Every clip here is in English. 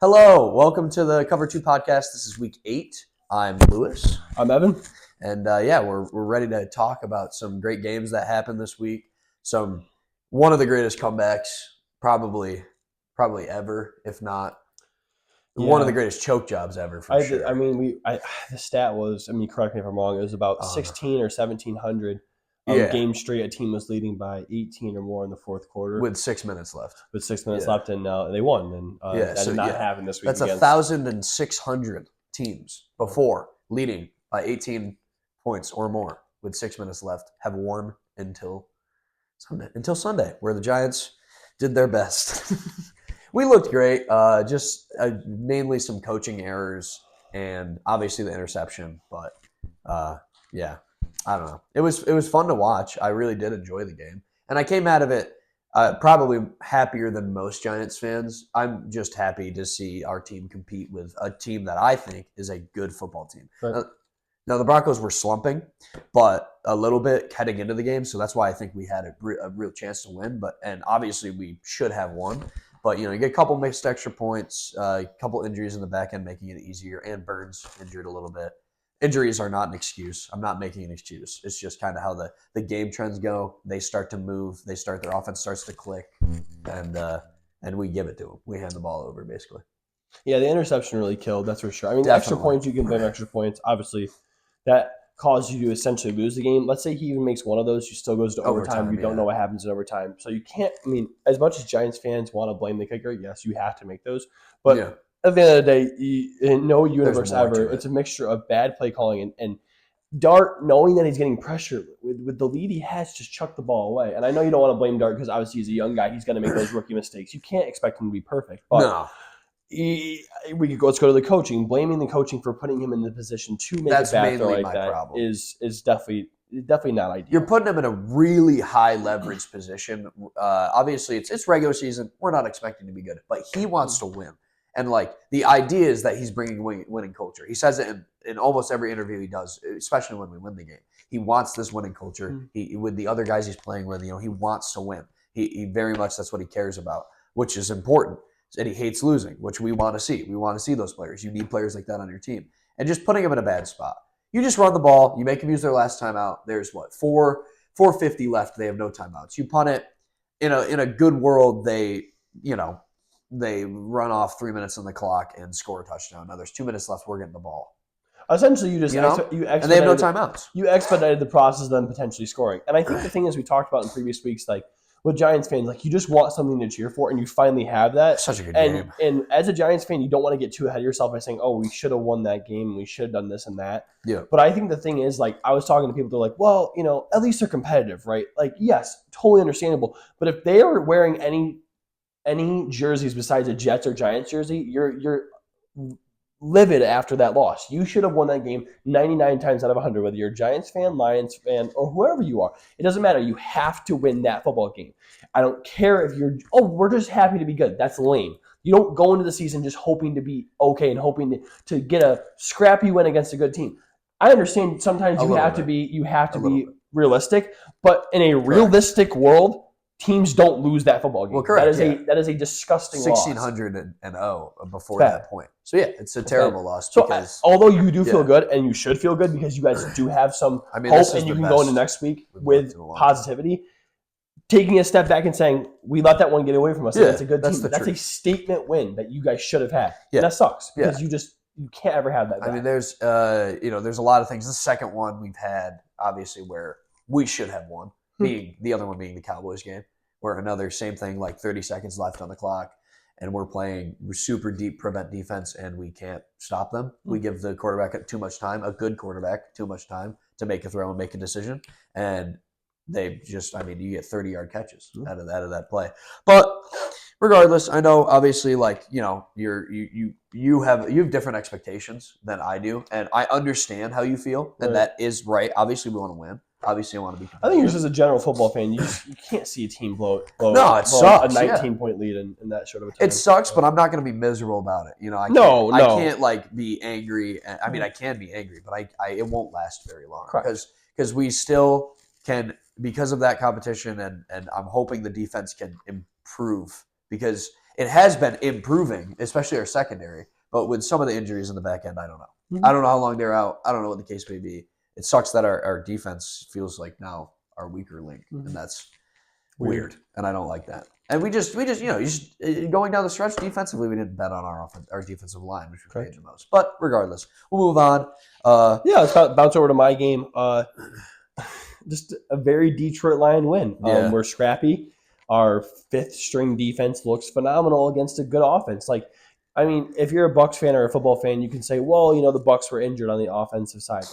Hello, welcome to the Cover 2 podcast. This is week 8. I'm Lewis. I'm Evan. And we're ready to talk about some great games that happened this week. One of the greatest comebacks probably ever, if not one of the greatest choke jobs ever for sure. The stat was, correct me if I'm wrong, it was about 1,600 or 1,700 games straight. A team was leading by 18 or more in the fourth quarter. With 6 minutes left. Left, and they won. And that did not happen this week. That's 1,600 teams before leading by 18 points or more with 6 minutes left have won until Sunday, where the Giants did their best. We looked great, mainly some coaching errors and obviously the interception. But I don't know. It was fun to watch. I really did enjoy the game, and I came out of it probably happier than most Giants fans. I'm just happy to see our team compete with a team that I think is a good football team. Right. Now the Broncos were slumping, but a little bit heading into the game, so that's why I think we had a real chance to win. And obviously we should have won. But you get a couple missed extra points, a couple injuries in the back end making it easier, and Burns injured a little bit. Injuries are not an excuse. I'm not making an excuse. It's just kind of how the game trends go. They start to move. Their offense starts to click, and we give it to them. We hand the ball over, basically. Yeah, the interception really killed, that's for sure. Definitely. The extra points, you can blame extra points. Obviously, that caused you to essentially lose the game. Let's say he even makes one of those, you still goes to overtime. You don't know what happens in overtime. So you can't, as much as Giants fans want to blame the kicker, yes, you have to make those. But at the end of the day, in no universe ever, it's a mixture of bad play calling and Dart, knowing that he's getting pressure with the lead he has, just chuck the ball away. And I know you don't want to blame Dart because obviously he's a young guy. He's going to make those rookie mistakes. You can't expect him to be perfect. But no. Let's go to the coaching. Blaming the coaching for putting him in the position to make a bad throw like that problem. is definitely not ideal. You're putting him in a really high leverage position. Obviously, it's regular season. We're not expecting to be good, but he wants to win. And the idea is that he's bringing winning culture. He says it in almost every interview he does, especially when we win the game. He wants this winning culture. He with the other guys he's playing with, he wants to win. He very much, that's what he cares about, which is important. And he hates losing, which we want to see. We want to see those players. You need players like that on your team. And just putting them in a bad spot. You just run the ball. You make them use their last timeout. There's 4:50 left. They have no timeouts. You punt it. In a good world, they run off 3 minutes on the clock and score a touchdown. Now there's 2 minutes left. We're getting the ball. Essentially, and they have no timeouts. You expedited the process of them potentially scoring. And I think the thing is, we talked about in previous weeks, with Giants fans, you just want something to cheer for, and you finally have that. Such a good game. And as a Giants fan, you don't want to get too ahead of yourself by saying, "Oh, we should have won that game. We should have done this and that." Yeah. But I think the thing is, I was talking to people, they're like, "Well, at least they're competitive, right?" Yes, totally understandable. But if they are wearing any jerseys besides a Jets or Giants jersey, you're livid after that loss. You should have won that game 99 times out of 100, whether you're a Giants fan, Lions fan, or whoever you are. It doesn't matter. You have to win that football game. I don't care if we're just happy to be good. That's lame. You don't go into the season just hoping to be okay and hoping to get a scrappy win against a good team. I understand sometimes you have to be realistic, but in a realistic world, teams don't lose that football game. Well, correct. That is a disgusting 1,600 before that point. So it's a terrible loss. So although you do feel good, and you should feel good because you guys do have some hope, and you can go into next week with positivity. Taking a step back and saying we let that one get away from us. That's a good team. That's a statement win that you guys should have had. Yeah. And that sucks because you can't ever have that back. There's there's a lot of things. The second one we've had obviously where we should have won. The other one being the Cowboys game, where another same thing, 30 seconds left on the clock, and we're playing super deep prevent defense, and we can't stop them. We give the quarterback too much time, a good quarterback, too much time to make a throw and make a decision, and they just, you get 30-yard catches out of that play. But regardless, I know obviously you have different expectations than I do, and I understand how you feel, and that is right. Obviously, we want to win. Obviously, I want to be competitive. I think you're just a general football fan. You can't see a team blow it sucks, a 19-point lead in that short of a time. It sucks, but I'm not going to be miserable about it. I can't be angry. I can be angry, but it won't last very long because we still can, because of that competition, and I'm hoping the defense can improve, because it has been improving, especially our secondary. But with some of the injuries in the back end, I don't know. Mm-hmm. I don't know how long they're out. I don't know what the case may be. It sucks that our defense feels like now our weaker link, and that's weird. And I don't like that. And we just going down the stretch defensively, we didn't bet on our defensive line, which we paid the most. But regardless, we'll move on. Let's bounce over to my game. Just a very Detroit Lion win. We're scrappy. Our fifth string defense looks phenomenal against a good offense. If you're a Bucs fan or a football fan, you can say, well, the Bucs were injured on the offensive side.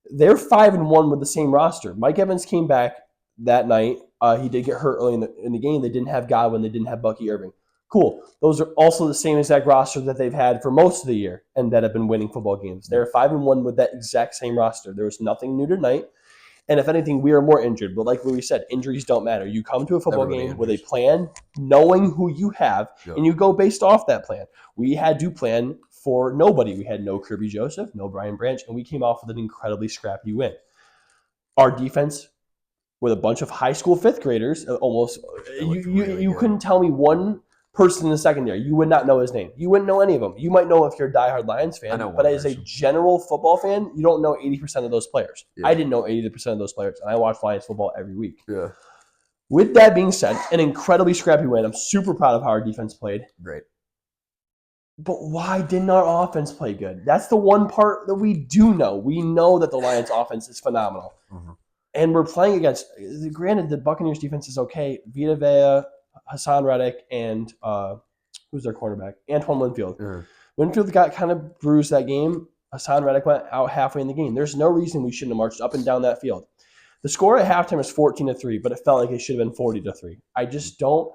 They're 5-1 with the same roster. Mike Evans came back that night. He did get hurt early in the game. They didn't have Godwin. They didn't have Bucky Irving. Cool. Those are also the same exact roster that they've had for most of the year and that have been winning football games. They're 5-1 with that exact same roster. There was nothing new tonight. And if anything, we are more injured. But like Louis said, injuries don't matter. You come to a football game with a plan, knowing who you have, and you go based off that plan. We had to plan for nobody. We had no Kirby Joseph, no Brian Branch, and we came off with an incredibly scrappy win. Our defense, with a bunch of high school fifth graders, almost you couldn't tell me one person in the secondary. You would not know his name. You wouldn't know any of them. You might know if you're a diehard Lions fan, but as a general football fan, you don't know 80% of those players. Yeah. I didn't know 80% of those players, and I watch Lions football every week. Yeah. With that being said, an incredibly scrappy win. I'm super proud of how our defense played. Great. But why didn't our offense play good? That's the one part that we do know. We know that the Lions offense is phenomenal. Mm-hmm. And we're playing against, granted, the Buccaneers defense is okay. Vita Vea, Hassan Reddick, and who's their cornerback? Antoine Winfield. Mm-hmm. Winfield got kind of bruised that game. Hassan Reddick went out halfway in the game. There's no reason we shouldn't have marched up and down that field. The score at halftime was 14-3, but it felt like it should have been 40-3. I just don't.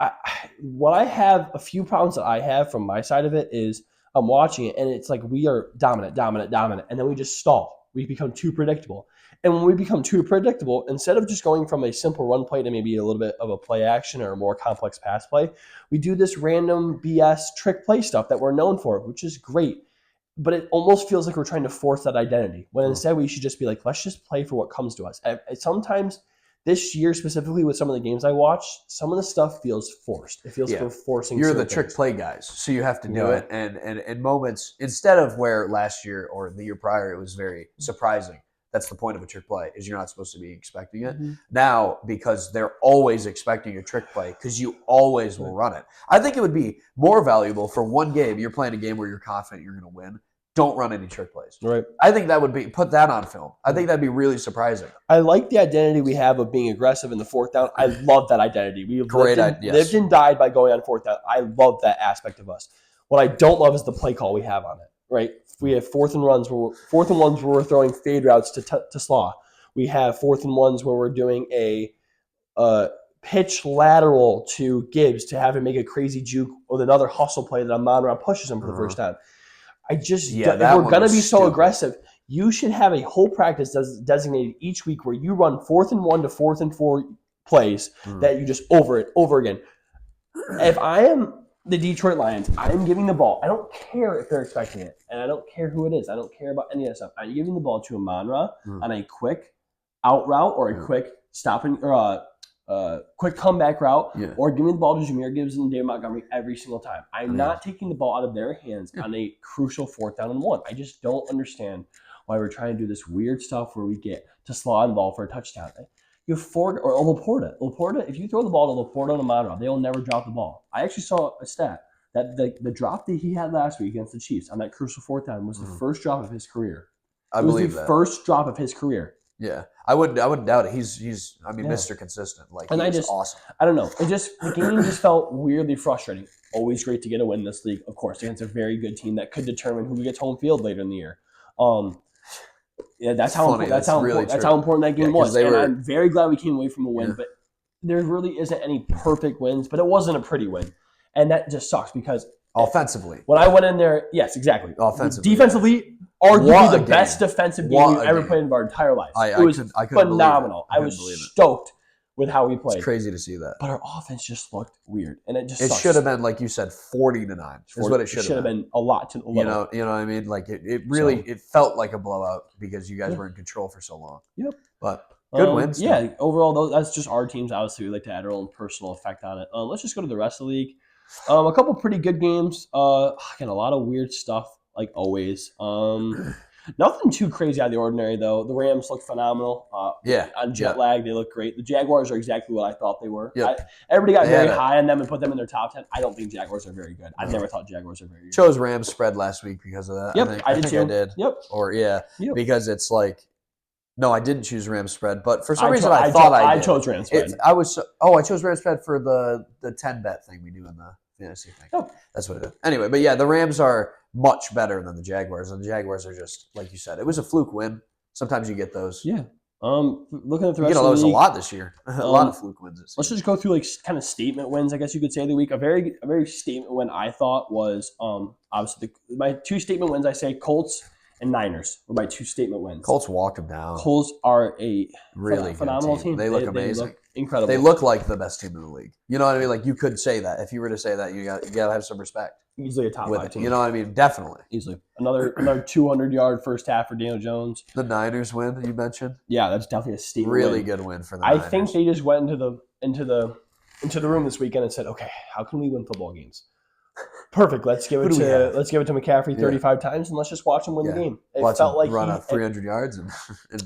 A few problems that I have from my side of it is I'm watching it, and it's like we are dominant, and then we just stall. We become too predictable. And when we become too predictable, instead of just going from a simple run play to maybe a little bit of a play action or a more complex pass play, we do this random BS trick play stuff that we're known for, which is great. But it almost feels like we're trying to force that identity, when instead we should just be like, let's just play for what comes to us. Sometimes this year, specifically with some of the games I watched, some of the stuff feels forced. It feels like we're forcing. You're the trick play guys, so you have to do it. And in moments, instead of where last year or the year prior it was very surprising. That's the point of a trick play, is you're not supposed to be expecting it. Mm-hmm. Now, because they're always expecting a trick play, because you always will run it. I think it would be more valuable for one game. You're playing a game where you're confident you're going to win. Don't run any trick plays. Right. I think that would be, put that on film. I think that'd be really surprising. I like the identity we have of being aggressive in the fourth down. I love that identity. We lived and died by going on fourth down. I love that aspect of us. What I don't love is the play call we have on it. Right. We have fourth and ones where we're throwing fade routes to Slaw. We have fourth and ones where we're doing a pitch lateral to Gibbs to have him make a crazy juke with another hustle play that Amon-Ra pushes him for the first time. If we're going to be so aggressive, you should have a whole practice designated each week where you run 4th and 1 to 4th and 4 plays that you just over again. If I am the Detroit Lions, I am giving the ball. I don't care if they're expecting it, and I don't care who it is. I don't care about any of that stuff. I'm giving the ball to Amon-Ra on a quick out route or a quick stopping or quick comeback route, or giving the ball to Jahmyr Gibbs and David Montgomery every single time. I'm not taking the ball out of their hands on a crucial 4th down and 1. I just don't understand why we're trying to do this weird stuff where we get to Slaw the ball for a touchdown. You have Ford or Laporta. Laporta, if you throw the ball to Laporta and Amon-Ra, they'll never drop the ball. I actually saw a stat that the drop that he had last week against the Chiefs on that crucial 4th down was the first drop of his career. I believe that. First drop of his career. Yeah, I wouldn't doubt it. He's Mr. Consistent. He's awesome. I don't know. The game just felt weirdly frustrating. Always great to get a win in this league, of course, against a very good team that could determine who gets home field later in the year. That's how important that game was. I'm very glad we came away from a win, but there really isn't any perfect wins. But it wasn't a pretty win, and that just sucks because offensively, when I went in there, yes, exactly. Offensively, defensively. Arguably the best defensive game we've ever played in our entire lives. It was phenomenal. I was stoked with how we played. It's crazy to see that. But our offense just looked weird, and it should have been, like you said, 40-9. Is what it should have been. A lot to you know what I mean. Like it really it felt like a blowout because you guys were in control for so long. Yep. But good wins. Yeah. Overall, that's just our teams. Obviously, we like to add our own personal effect on it. Let's just go to the rest of the league. A couple pretty good games. Again, a lot of weird stuff like always. Nothing too crazy out of the ordinary though. The Rams look phenomenal. On jet lag, they look great. The Jaguars are exactly what I thought they were. Yep. Everybody got very high on them and put them in their top 10. I don't think Jaguars are very good. I've never thought Jaguars are very good. Chose Rams spread last week because of that. Yep, I think I did. Yep. Or because it's like, no, I didn't choose Rams spread, but for some reason I thought I did. I chose Rams spread. I chose Rams spread for the 10 bet thing we do in the fantasy thing. Oh. That's what it is. Anyway, but yeah, the Rams are much better than the Jaguars, and the Jaguars are just like you said. It was a fluke win. Sometimes you get those. Yeah. Looking at the rest of the league, a lot this year. A lot of fluke wins. Let's just go through like kind of statement wins, I guess you could say, of the week. A very statement win I thought was obviously my two statement wins. I say Colts and Niners were my two statement wins. Colts walked them down. Colts are a really phenomenal team. They look amazing. They look incredible. They look like the best team in the league. You know what I mean? Like you could say that. If you were to say that, you got to have some respect. Easily a top 5 team. You know what I mean? Definitely. Easily. Another 200-yard first half for Daniel Jones. The Niners win that you mentioned? Yeah, that's definitely a statement really good win for the Niners. I think they just went into the room this weekend and said, "Okay, how can we win football games?" Perfect. Let's give it to McCaffrey 35 times and let's just watch him win the game. It felt like run up 300 yards and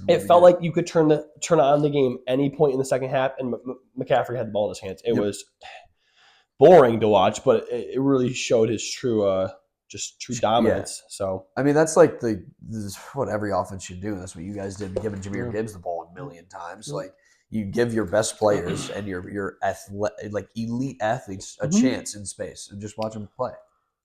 it felt like you could turn on the game any point in the second half and McCaffrey had the ball in his hands. It was boring to watch, but it really showed his true dominance. Yeah. So I mean, that's like this is what every offense should do. That's what you guys did, giving Jahmyr Gibbs the ball a million times. Like you give your best players and your elite athletes a chance in space and just watch them play.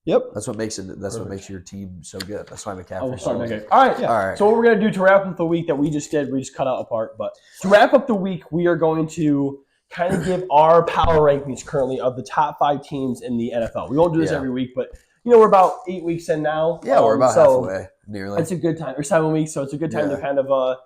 Yep, that's what makes it. That's what makes your team so good. That's why McCaffrey. All right, all right. So what we're gonna do to wrap up the week that we just did, we just cut out a part. But to wrap up the week, we are going to kind of give our power rankings currently of the top 5 teams in the NFL. We won't do this every week, but we're about 8 weeks in now. Yeah, we're about halfway, nearly. It's a good time, or 7 weeks, so it's a good time to kind of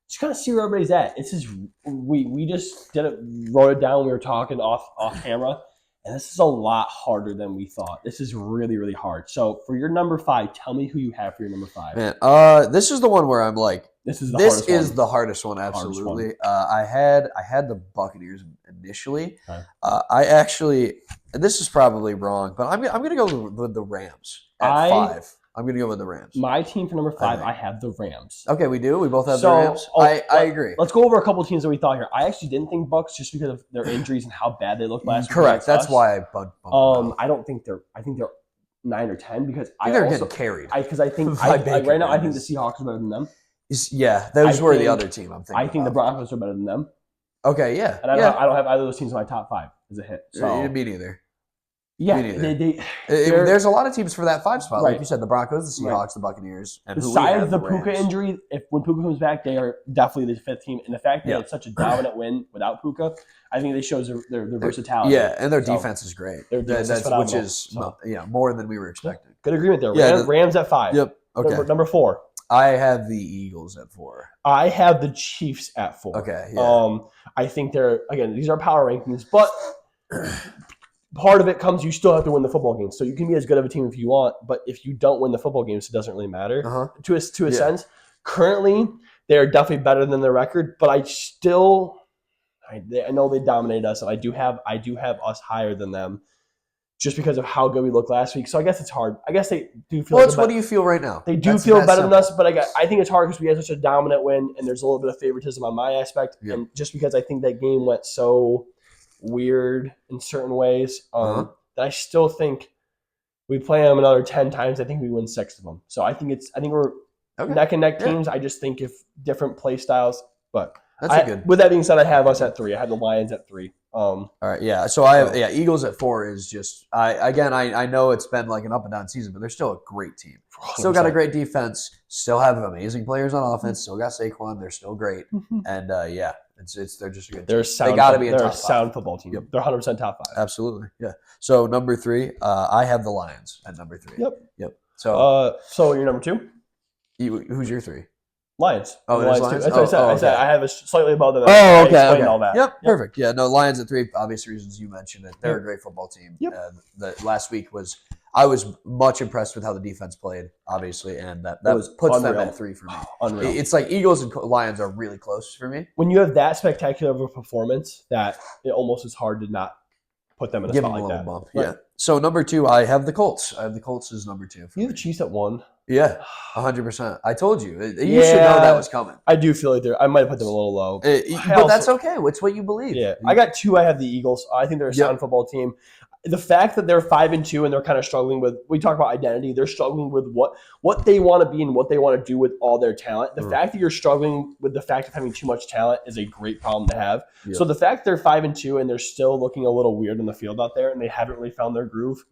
just kind of see where everybody's at. It's just we just wrote it down. We were talking off camera, and this is a lot harder than we thought. This is really, really hard. So for your number 5, tell me who you have for your number 5. Man, this is the one where I'm like, this is the hardest one, absolutely. I had the Buccaneers initially. Okay. I actually, and this is probably wrong, but I'm gonna go with the Rams at 5. I'm gonna go with the Rams. My team for number 5, I have the Rams. Okay, we do. We both have the Rams. I agree. Let's go over a couple of teams that we thought here. I actually didn't think Bucs just because of their injuries and how bad they looked last week. Correct. That's why I bumped them. I don't think they're. I think they're 9 or 10 because they're getting carried. Because I think right now I think the Seahawks are better than them. Yeah, those were the other team I'm thinking. I think the Broncos are better than them. Okay, yeah. And I don't have either of those teams in my top 5 as a hit. So me neither. Yeah, there's a lot of teams for that 5 spot. Like you said, the Broncos, the Seahawks, the Buccaneers. And besides the Puka injury, when Puka comes back, they are definitely the 5th team. And the fact that it's such a dominant win without Puka, I think it shows their versatility. Yeah, and their defense is great. Their defense is phenomenal. Which is more than we were expecting. Good agreement there. Yeah, Rams at 5. Yep. Okay. Number 4. I have the Eagles at 4. I have the Chiefs at 4. Okay. Yeah. I think these are power rankings, but part of it comes you still have to win the football game. So you can be as good of a team if you want, but if you don't win the football games, it doesn't really matter to a sense. Currently, they're definitely better than their record, but I know they dominated us, and I do have us higher than them. Just because of how good we looked last week. So I guess it's hard. I guess they do feel what do you feel right now? They do feel better than us, but I think it's hard because we had such a dominant win and there's a little bit of favoritism on my aspect. Yep. And just because I think that game went so weird in certain ways, that I still think we play them another 10 times. I think we win 6 of them. So I think we're neck and neck teams. I just think if different play styles, but with that being said, I have us at 3. I had the Lions at 3. All right, yeah. So I have Eagles at 4 is just I know it's been like an up and down season, but they're still a great team. 100%. Still got a great defense. Still have amazing players on offense. Still got Saquon. They're still great, and they're just a good. They got to be a sound football team. Yep. They're 100% top 5. Absolutely, yeah. So number 3, I have the Lions at number 3. Yep. So you're number 2. Who's your 3? Lions. Oh, Lions. Lions? That's what I said. I have a slightly above them. Okay. All that. Yep, perfect. Yeah, no, Lions at 3, obvious reasons you mentioned it. They're a great football team. Yep. Last week I was much impressed with how the defense played, obviously, and that puts them at 3 for me. Unreal. It's like Eagles and Lions are really close for me. When you have that spectacular of a performance, that it almost is hard to not put them in a spot like that. Bump. Right. Yeah. So number 2, I have the Colts. I have the Colts as number 2. For You have me. the Chiefs at 1. Yeah, 100%. I told you. You should know that was coming. I do feel like I might have put them a little low. But that's okay. It's what you believe. Yeah, I got 2. I have the Eagles. I think they're a sound football team. The fact that they're 5-2 and they're kind of struggling with, we talk about identity, they're struggling with what they want to be and what they want to do with all their talent. The fact that you're struggling with the fact of having too much talent is a great problem to have. Yep. So the fact they're 5-2 and they're still looking a little weird in the field out there and they haven't really found their groove.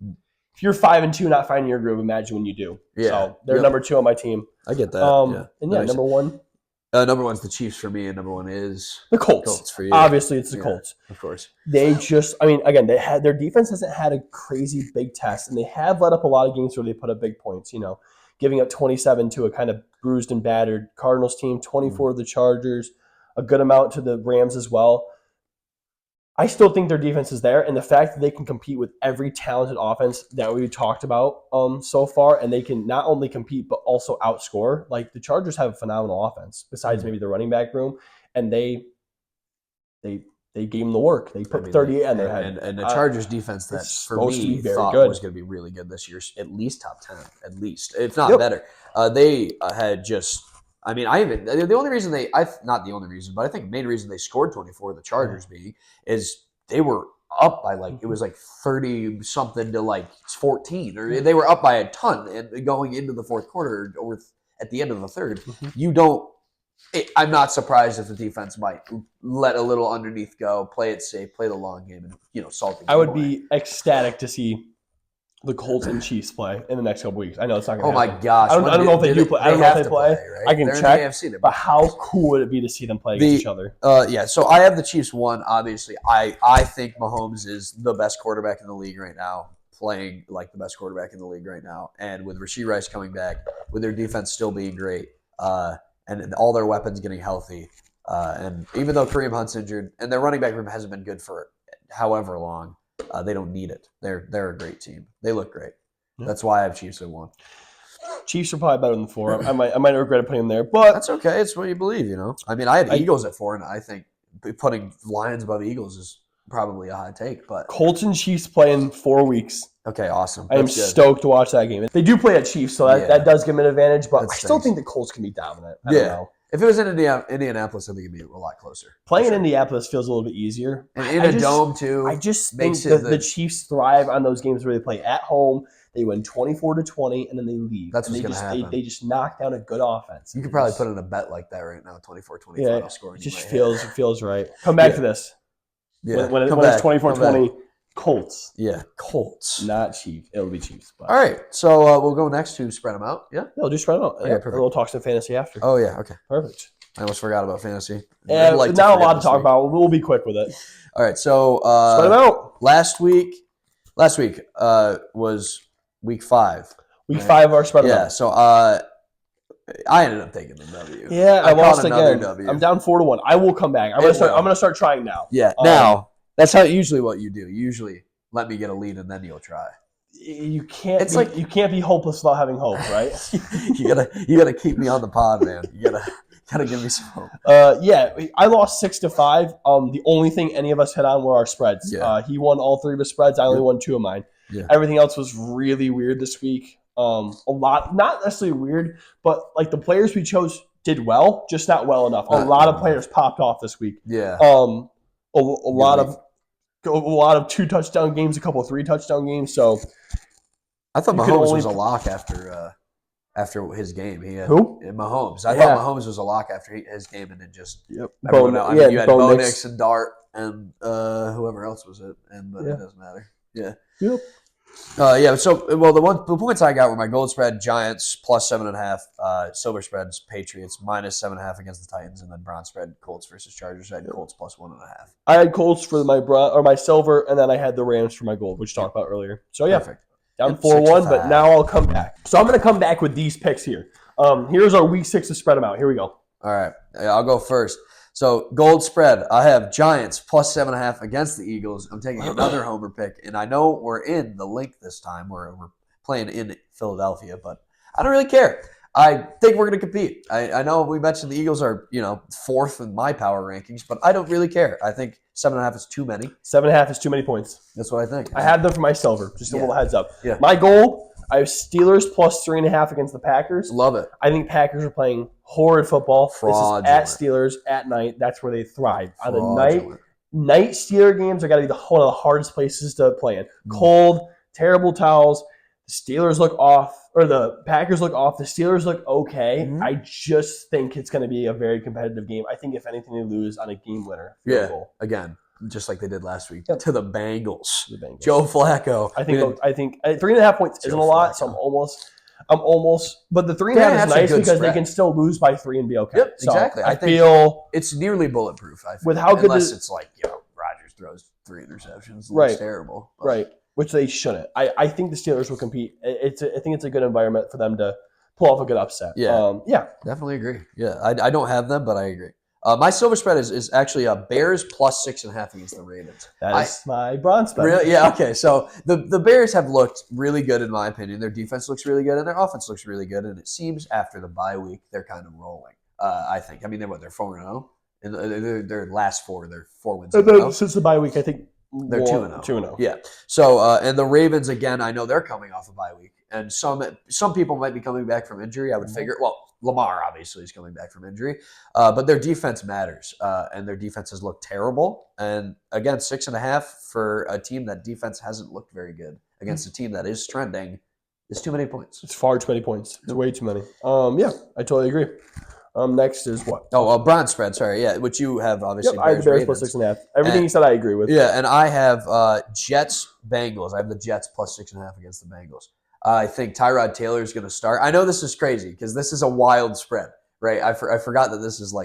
If you're 5-2 not finding your groove, imagine when you do. Yeah. So they're number 2 on my team. I get that. And number 1. Number 1's the Chiefs for me, and number 1 is the Colts for you. Obviously, it's the Colts. Of course. They just, again, their defense hasn't had a crazy big test, and they have let up a lot of games where they put up big points, giving up 27 to a kind of bruised and battered Cardinals team, 24 to the Chargers, a good amount to the Rams as well. I still think their defense is there, and the fact that they can compete with every talented offense that we talked about so far, and they can not only compete but also outscore. Like the Chargers have a phenomenal offense, besides maybe the running back room, and they gave them the work. They put 38 on their head, and the Chargers defense that for me thought was going to be really good this year, at least top 10, at least if not better. They had just. The only reason not the only reason, but I think the main reason they scored 24, the Chargers being, is they were up by it was 30 something to 14, or they were up by a ton and going into the fourth quarter or at the end of the third. I'm not surprised if the defense might let a little underneath go, play it safe, play the long game, and salt the game. I would be ecstatic to see the Colts and Chiefs play in the next couple weeks. I know it's not going to happen. Oh my gosh! I don't know if they do play. I don't know if they play. Right? I can They're check. in the AFC, but how cool would it be to see them play against each other? So I have the Chiefs 1. Obviously, I think Mahomes is the best quarterback in the league right now, playing like the best quarterback in the league right now. And with Rashee Rice coming back, with their defense still being great, and all their weapons getting healthy, and even though Kareem Hunt's injured, and their running back room hasn't been good for however long, they don't need it. They're a great team. They look great. That's why I have Chiefs at 1. Chiefs are probably better than 4. I might regret putting them there, but that's okay. It's what you believe, I have Eagles at 4, and I think putting Lions above Eagles is probably a hot take. But Colts and Chiefs play in 4 weeks. Okay, awesome. I am stoked to watch that game. They do play at Chiefs, so that does give them an advantage. But I still think the Colts can be dominant. I don't know. If it was in Indianapolis, I think it'd be a lot closer. Playing in Indianapolis feels a little bit easier. And in a dome, too. I just think the Chiefs thrive on those games where they play at home. They win 24-20, and then they leave. That's what's going to happen. They just knock down a good offense. You could probably put in a bet like that right now, 24-20 final score. It just feels right. Come back to this. Yeah. When it's 24-20, Colts. Yeah, Colts. Not Chiefs. It'll be Chiefs. All right. So we'll go next to spread them out. Yeah? We'll just spread them out. Okay, perfect. We'll talk some fantasy after. Oh, yeah. Okay. Perfect. I almost forgot about fantasy. Not a lot to talk about. We'll be quick with it. All right. So spread them out. Last week was week 5. Week 5 are spread them out. Yeah. So I ended up taking the W. Yeah, I lost again. W. I'm down 4-1. I will come back. I'm gonna start trying now. Yeah. Now that's usually what you do. You usually let me get a lead and then you'll try. You can't be hopeless without having hope, right? you gotta keep me on the pod, man. You gotta give me some hope. I lost 6-5. The only thing any of us hit on were our spreads. Yeah. He won all 3 of his spreads. I only won 2 of mine. Yeah. Everything else was really weird this week. A lot, not necessarily weird, but like the players we chose did well, just not well enough. A lot of players popped off this week. Yeah. A lot of 2 touchdown games, a couple of 3 touchdown games. So I thought Mahomes was a lock after his game. He had who? Mahomes. I thought Mahomes was a lock after his game, and then just everyone else. You had Bo Nix and Dart and whoever else was it, but it doesn't matter. Yeah. Yep. So the points I got were my gold spread Giants plus 7.5, silver spreads Patriots minus 7.5 against the Titans, and then bronze spread Colts versus Chargers. I had Colts plus 1.5. I had Colts for my silver, and then I had the Rams for my gold, which we talked about earlier. So perfect. Down 4-1, but now I'll come back. So I'm going to come back with these picks here. Here's our week 6 to spread them out. Here we go. All right, I'll go first. So gold spread, I have Giants plus 7.5 against the Eagles. I'm taking another homer pick, and I know we're in the link this time. We're playing in Philadelphia, but I don't really care. I think we're going to compete. I know we mentioned the Eagles are 4th in my power rankings, but I don't really care. I think 7.5 is too many. 7.5 is too many points. That's what I think. I have them for my silver. Just a little heads up. Yeah. My goal, I have Steelers plus 3.5 against the Packers. Love it. I think Packers are playing horrid football. Fraudulent. This is at Steelers at night. That's where they thrive. On the Fraudulent. night Steeler games are got to be one of the hardest places to play in. Cold, terrible towels. The Steelers look off, or the Packers look off. The Steelers look okay. Mhm. I just think it's going to be a very competitive game. I think if anything, they lose on a game winner. Again, just like they did last week Yep. to the Bengals. The Bengals. Joe Flacco. I think 3.5 points isn't a lot, so I'm almost. But the 3.5 is nice because they can still lose by 3 and be okay. Yep, so exactly. I feel it's nearly bulletproof. I feel, with how good unless it's like Rodgers throws 3 interceptions, right? It's terrible, but. Right? Which they shouldn't. I think the Steelers will compete. I think it's a good environment for them to pull off a good upset. Yeah, definitely agree. Yeah, I don't have them, but I agree. My silver spread is actually Bears plus 6.5 against the Ravens. That is my bronze spread. Really? Yeah. Okay. So the Bears have looked really good in my opinion. Their defense looks really good and their offense looks really good. And it seems after the bye week they're kind of rolling. I think. I mean, they're 4-0 in their last 4. They're 4 wins. Since the bye week, I think they're 2-0. 2-0. Yeah. So and the Ravens again. I know they're coming off a bye week, and some people might be coming back from injury. I would figure. Well, Lamar obviously is coming back from injury, but their defense matters, and their defense has looked terrible. And again, 6.5 for a team that defense hasn't looked very good against a team that is trending is too many points. It's far too many points. It's way too many. Yeah, I totally agree. Next is what? Oh, bronze spread. Sorry, yeah, which you have obviously. Yep, I have the Bears plus 6.5. Everything you said, I agree with. Yeah, and I have Jets Bengals. I have the Jets plus 6.5 against the Bengals. I think Tyrod Taylor is going to start. I know this is crazy because this is a wild spread, right? I forgot that this is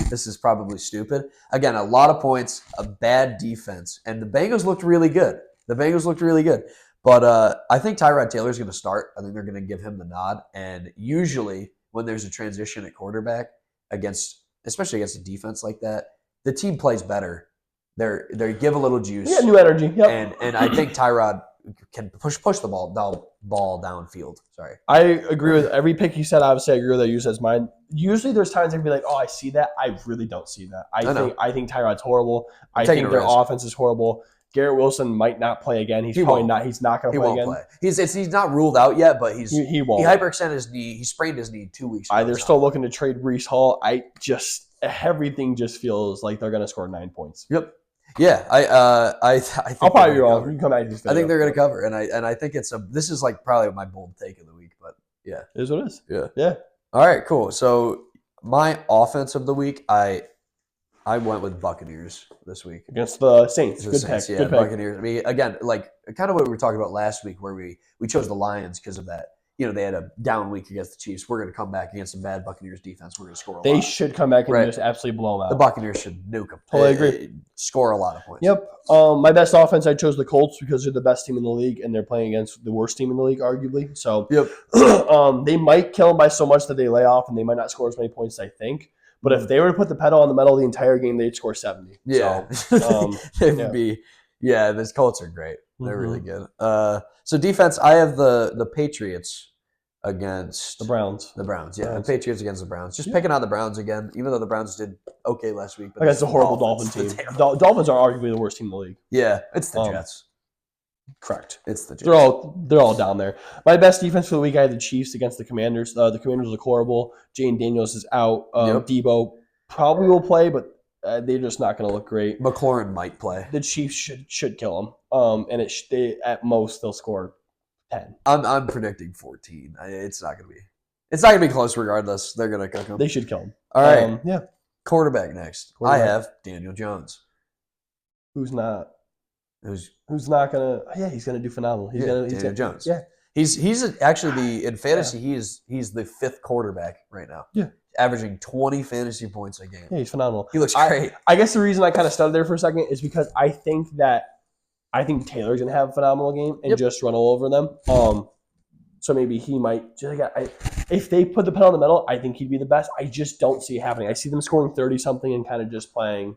this is probably stupid. Again, a lot of points, a bad defense, and the Bengals looked really good. But I think Tyrod Taylor is going to start. I think they're going to give him the nod. And usually when there's a transition at quarterback especially against a defense like that, the team plays better. They give a little juice. Yeah, new energy. Yep. And I think Tyrod can push the ball downfield. Sorry. I agree with every pick you said. Obviously, I agree with that. You said mine. Usually, there's times I can be like, "Oh, I see that." I really don't see that. I think Tyrod's horrible. I think their offense is horrible. Garrett Wilson might not play again. He's probably not. He's not going to play again. Play. He's not ruled out yet, but he won't. He hyperextended his knee. He sprained his knee 2 weeks ago. They're still looking to trade Breece Hall. Everything just feels like they're going to score 9 points. Yep. Yeah, I think I'll probably be wrong. You can come back to this I think they're going to cover, and I think this is like probably my bold take of the week, but yeah, it is what it is. Yeah. All right, cool. So my offense of the week, I went with Buccaneers this week against the Saints. Good pick. Yeah, good Buccaneers. I mean, again, like kind of what we were talking about last week, where we chose the Lions because of that. They had a down week against the Chiefs. We're going to come back against a bad Buccaneers defense. We're going to score a lot. They should come back and just absolutely blow them out. The Buccaneers should nuke them. Totally agree. Score a lot of points. Yep. My best offense, I chose the Colts because they're the best team in the league, and they're playing against the worst team in the league, arguably. So they might kill them by so much that they lay off, and they might not score as many points as I think. But if they were to put the pedal on the metal the entire game, they'd score 70. Yeah. So, it would be – yeah, these Colts are great. They're really good. So defense, I have the Patriots against the Browns. The Patriots against the Browns. Just picking on the Browns again, even though the Browns did okay last week. But against a horrible Dolphins team. Dolphins are arguably the worst team in the league. Yeah, it's the Jets. Correct. It's the Jets. They're all down there. My best defense for the week, I had the Chiefs against the Commanders. The Commanders look horrible. Jane Daniels is out. Debo probably will play, but they're just not going to look great. McLaurin might play. The Chiefs should kill them. And at most they'll score 10. I'm predicting 14. It's not gonna be close regardless. They're gonna cook them. They should kill them. All right. Yeah. Quarterback next. I have Daniel Jones. Who's not? Who's not gonna? Yeah, he's gonna do phenomenal. Daniel Jones. Yeah. He's actually in fantasy. He's the 5th quarterback right now. Yeah. Averaging 20 fantasy points a game. Yeah, he's phenomenal. He looks great. I guess the reason I kind of stunned there for a second is because I think Taylor's gonna have a phenomenal game and just run all over them. So maybe he might. If they put the pedal on the metal, I think he'd be the best. I just don't see it happening. I see them scoring 30-something and kind of just playing.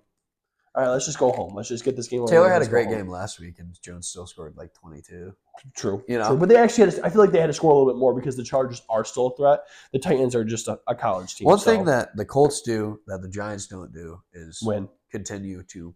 All right, let's just go home. Let's just get this game over. Taylor had a great game last week, and Jones still scored like 22. True. True. But they actually I feel like they had to score a little bit more because the Chargers are still a threat. The Titans are just a college team. One thing that the Colts do that the Giants don't do is win. Continue to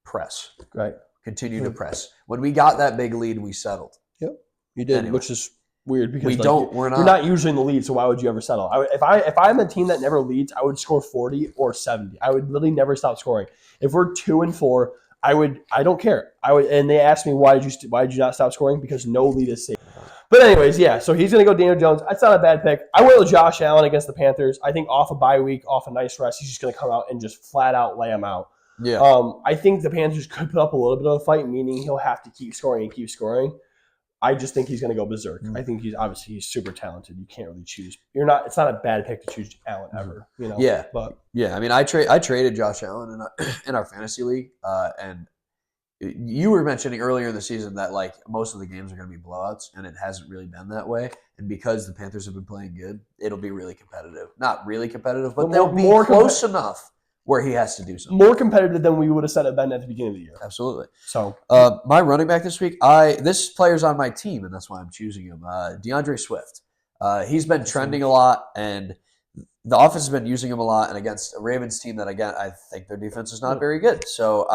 press. Right. Continue to press. When we got that big lead, we settled. Yep. You did, Anyway. which is weird because We don't. You're not usually in the lead, so why would you ever settle? If I'm a team that never leads, I would score 40 or 70. I would literally never stop scoring. If we're 2-4, I don't care. And they asked me why did you not stop scoring? Because no lead is safe. But anyways, yeah. So he's gonna go Daniel Jones. That's not a bad pick. I went with Josh Allen against the Panthers. I think off a bye week, off a nice rest, he's just gonna come out and just flat out lay him out. Yeah. I think the Panthers could put up a little bit of a fight, meaning he'll have to keep scoring and keep scoring. I just think he's going to go berserk. I think he's super talented. You can't really choose. It's not a bad pick to choose Allen ever. Yeah. But yeah. I mean, I traded Josh Allen in our fantasy league, and you were mentioning earlier in the season that like most of the games are going to be blowouts, and it hasn't really been that way. And because the Panthers have been playing good, it'll be really competitive. Not really competitive, but they'll be close enough where he has to do something. More competitive than we would have said it been at the beginning of the year. Absolutely. So my running back this week, this player's on my team, and that's why I'm choosing him. DeAndre Swift. He's been trending a lot, and the offense has been using him a lot. And against a Ravens team that, again, I think their defense is not very good. So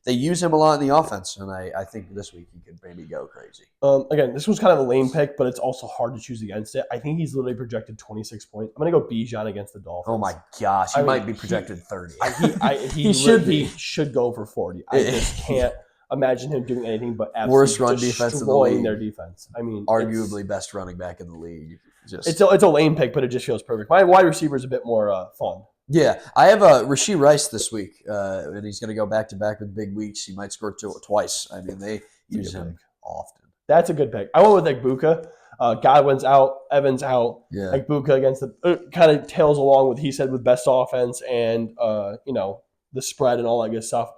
they use him a lot in the offense, and I think this week he could maybe go crazy. Again, this was kind of a lame pick, but it's also hard to choose against it. I think he's literally projected 26 points. I'm going to go Bijan against the Dolphins. Oh, my gosh. He might be projected 30. He should go for 40. I just can't imagine him doing anything but absolutely worst run defense in the league. Their defense. I mean, arguably best running back in the league. It's a lame pick, but it just feels perfect. My wide receiver is a bit more fun. Yeah, I have Rashee Rice this week, and he's going to go back-to-back with big weeks. He might score twice. I mean, they use him often. That's a good pick. I went with Egbuka. Godwin's out. Evans out. Yeah. Egbuka against the kind of tails along with he said with best offense and the spread and all that good stuff.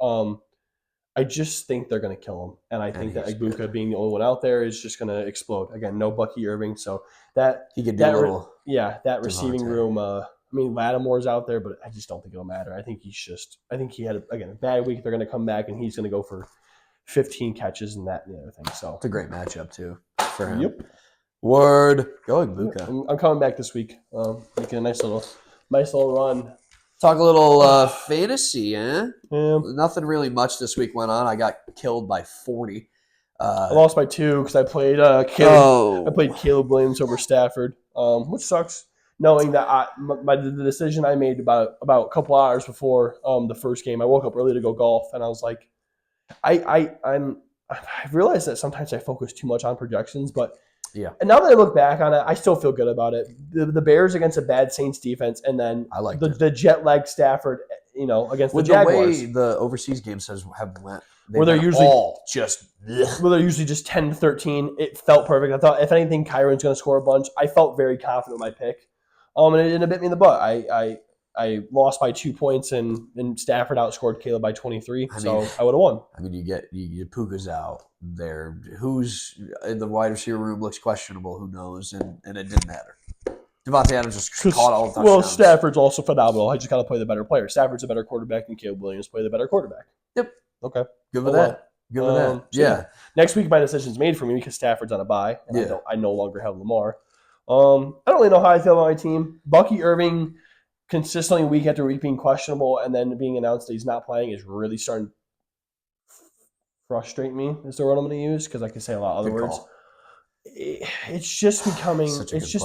I just think they're going to kill him, and I think that Egbuka being the only one out there is just going to explode. Again, no Bucky Irving, so that he could do a little. That receiving room. I mean, Lattimore's out there, but I just don't think it'll matter. I think he had a bad week. They're going to come back, and he's going to go for 15 catches and that and the other thing. So it's a great matchup too for him. Yep. Word. Go Egbuka. I'm coming back this week. Making a nice little run. Talk a little fantasy, eh? Yeah. Nothing really much this week went on. I got killed by 40. I lost by 2 because I played Caleb. I played Caleb Williams over Stafford, which sucks. Knowing that the decision I made about a couple hours before the first game, I woke up early to go golf, and I was like, I realized that sometimes I focus too much on projections, but yeah. And now that I look back on it, I still feel good about it. The Bears against a bad Saints defense, and then the jet lag Stafford, against the Jaguars. The way the overseas games have went, where they're usually just 10-13. It felt perfect. I thought if anything, Kyron's going to score a bunch. I felt very confident with my pick. And it didn't bit me in the butt. I lost by 2 points, and Stafford outscored Caleb by 23. I would have won. I mean, you Puka's out there. Who's in the wide receiver room looks questionable. Who knows? And it didn't matter. Devontae Adams just caught all the touchdowns. Well, Stafford's also phenomenal. I just got to play the better player. Stafford's a better quarterback than Caleb Williams. Play the better quarterback. Yep. Okay. Good with that. Good with that. Yeah. Next week, my decision's made for me because Stafford's on a bye, and I no longer have Lamar. I don't really know how I feel about my team. Bucky Irving, consistently week after week being questionable and then being announced that he's not playing is really starting to frustrate me, is the word I'm going to use, because I could say a lot of other words. It's just becoming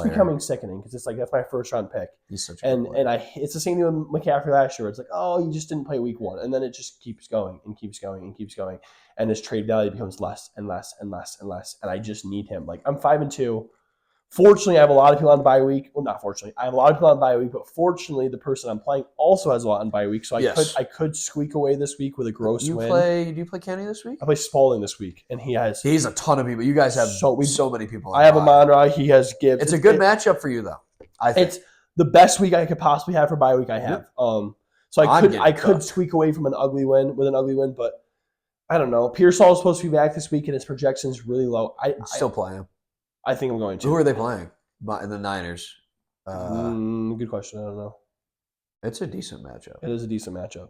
becoming sickening because it's like that's my first round pick. He's such a good player. It's the same thing with McCaffrey last year. It's like, oh, he just didn't play week 1, and then it just keeps going and keeps going and keeps going, and his trade value becomes less and less and less and less, and I just need him. Like, I'm 5-2. Fortunately, I have a lot of people on bye week. Well, not fortunately, I have a lot of people on bye week, but fortunately, the person I'm playing also has a lot on bye week, so I could squeak away this week with a gross win. Do you play Kenny this week? I play Spalding this week, and he's a ton of people. You guys have so many people. I have Amon-Ra. He has Gibbs. It's a good matchup for you, though. I think it's the best week I could possibly have for bye week. I have. So I could squeak away from an ugly win, but I don't know. Pearsall is supposed to be back this week, and his projection is really low. I still play him. I think I'm going to. Who are they playing? In the Niners. Good question. I don't know. It's a decent matchup. It is a decent matchup.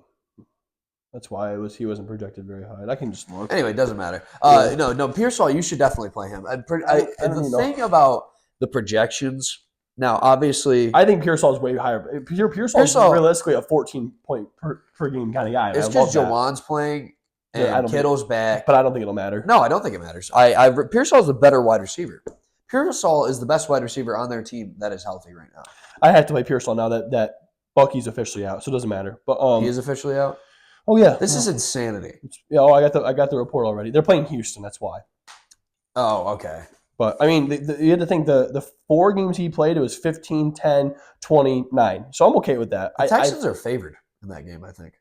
That's why he wasn't projected very high. And I can just look. Anyway, it doesn't matter. No, Pearsall, you should definitely play him. The thing about the projections, now obviously, I think Pearsall is way higher. Pearsall is realistically a 14-point per game kind of guy. It's because Jawan's playing. and Kittle's back. But I don't think it'll matter. No, I don't think it matters. Pearsall is the better wide receiver. Pearsall is the best wide receiver on their team that is healthy right now. I have to play Pearsall now that Bucky's officially out, so it doesn't matter. But he is officially out. Oh yeah, this is insanity. Yeah, I got the report already. They're playing Houston. That's why. Oh, okay. But I mean, you had to think the 4 games he played, it was 15, 10, 29. So I'm okay with that. The Texans are favored in that game, I think,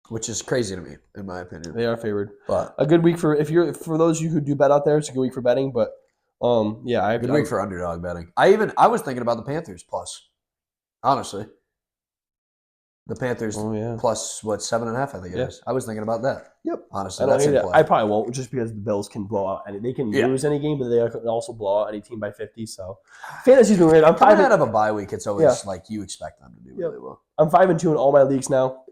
which is crazy to me, in my opinion. They are favored. But a good week for those of you who do bet out there. It's a good week for betting. But yeah, good week for underdog betting. I was thinking about the Panthers plus, honestly. The Panthers plus, 7.5, I think it is. I was thinking about that. Yep. Honestly, I probably won't, just because the Bills can blow out they can lose any game, but they can also blow out any team by 50. So fantasy's been weird. I'm coming out of a bye week. It's always like you expect them to do really well. I'm 5-2 in all my leagues now.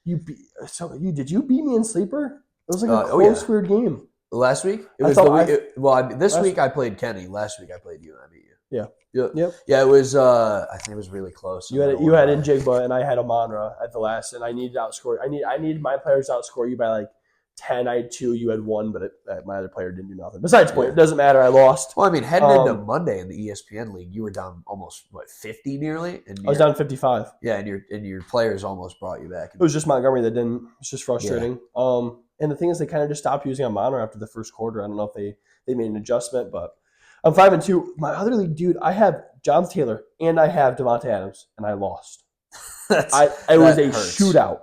Did you beat me in sleeper? It was like a close, weird game. Last week? This week I played Kenny. Last week I played you and I beat you. Yeah. Yep. Yeah, it was. I think it was really close. You had Njigba and I had Amonra at the last, and I needed to outscore. I needed my players to outscore you by like 10. I had 2. You had 1, but my other player didn't do nothing. Besides point, it doesn't matter. I lost. Well, I mean, heading into Monday in the ESPN league, you were down almost 50 nearly. And I was down 55. Yeah, and your players almost brought you back. It was just Montgomery that didn't. It's just frustrating. Yeah. And the thing is, they kind of just stopped using Amonra after the first quarter. I don't know if they made an adjustment, but. I'm 5-2. My other league, dude, I have Jonathan Taylor and I have Devontae Adams, and I lost. It was a shootout.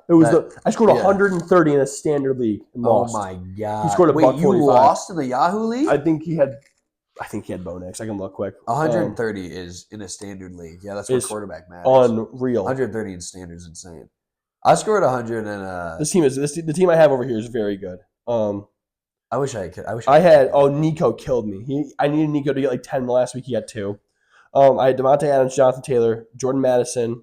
I scored 130 in a standard league and lost. Oh my god! He scored a buck 45. You lost in the Yahoo league? I think he had Bo Nix. I can look quick. 130 is in a standard league. Yeah, that's where quarterback matters. Unreal. 130 in standard is insane. I scored 100 and the team I have over here is very good. I wish I could. Nico killed me. I needed Nico to get like 10 last week. He got 2. I had Devontae Adams, Jonathan Taylor, Jordan Madison,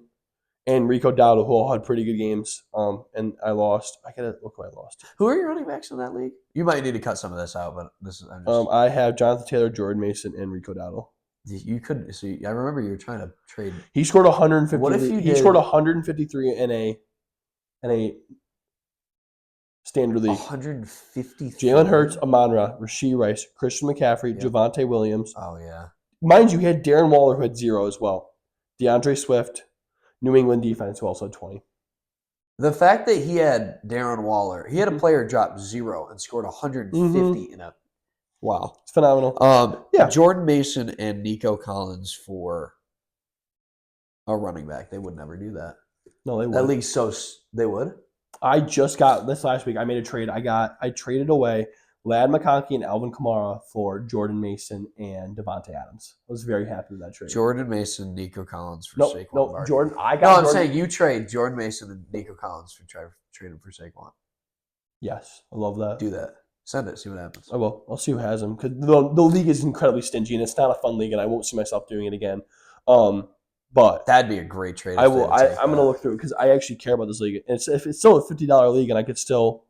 and Rico Dowdle, who all had pretty good games. And I lost. I gotta look who I lost. Who are your running backs in that league? You might need to cut some of this out, but this is. I have Jonathan Taylor, Jordan Mason, and Rico Dowdle. You couldn't see. I remember you were trying to trade. He scored 150. What if he scored 153 in a standard league. 153. Jalen Hurts, Amon-Ra, Rashee Rice, Christian McCaffrey, Javonte Williams. Oh, yeah. Mind you, he had Darren Waller, who had 0 as well. DeAndre Swift, New England defense, who also had 20. The fact that he had Darren Waller, he had a player drop 0 and scored 150 in a. Wow. It's phenomenal. Jordan Mason and Nico Collins for a running back. They would never do that. No, they would. That league's they would? I just got this last week. I made a trade. I traded away Ladd McConkey and Alvin Kamara for Jordan Mason and Devontae Adams. I was very happy with that trade. Jordan Mason, Nico Collins for Saquon. No, Jordan. I'm saying you trade Jordan Mason and Nico Collins for trade him for Saquon. Yes, I love that. Do that. Send it. See what happens. I will. I'll see who has him because the league is incredibly stingy and it's not a fun league and I won't see myself doing it again. But that'd be a great trade. I will. I'm going to look through it because I actually care about this league. If it's still a $50 league, and I could still